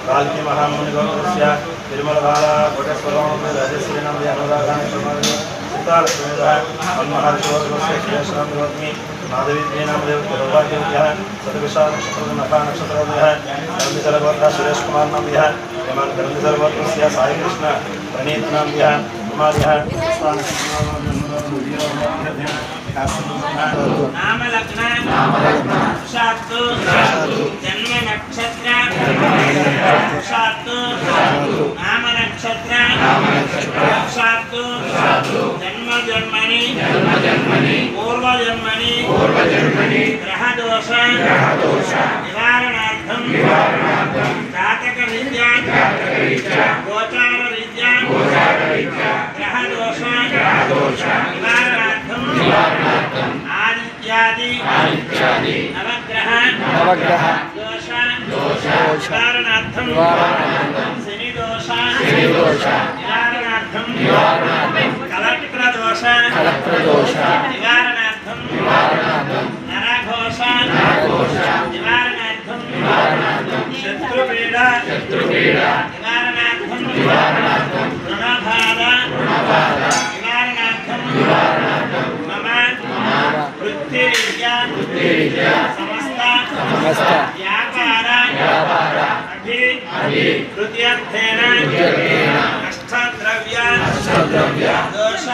कालकी महामुनि गौरवस्य निर्मल बाला कोटेश्वरम राजेश्वरी नाम अनुराधान समाधि सीताल सुमेधा महर्षि गौरवस्य श्रेष्ठम भवति माधवी नाम देव गौरवादेव्यः सतविशाल नक्षत्र नखा नक्षत्रदेह कर्मचरवर्ता सुरेश कुमार नाम यः हेमंत कर्मचरवर्तस्य साई कृष्ण प्रणीत नाम यः कुमार यः स्थान नाम लग्न सातु जन्म नक्षत्र सातु नाम नक्षत्र सातु जन्म जन्मनि पूर्व जन्मनि ग्रह दोष निवारणार्थं जातक रीत्या गोचार रीत्या ग्रह दोष निवारणार्थं आदित्यादि नवग्रह दोष निवारणार्थं शनि दोष निवारणार्थं कलत्र दोष निवारणार्थं नरघोष निवारणार्थं शत्रुपीडा निवारणार्थं ऋणबाधा निवारणार्थं मम वृत्तिरीत्या समस्त व्यापार अभिवृद्ध्यर्थेन अष्टद्रव्य दोष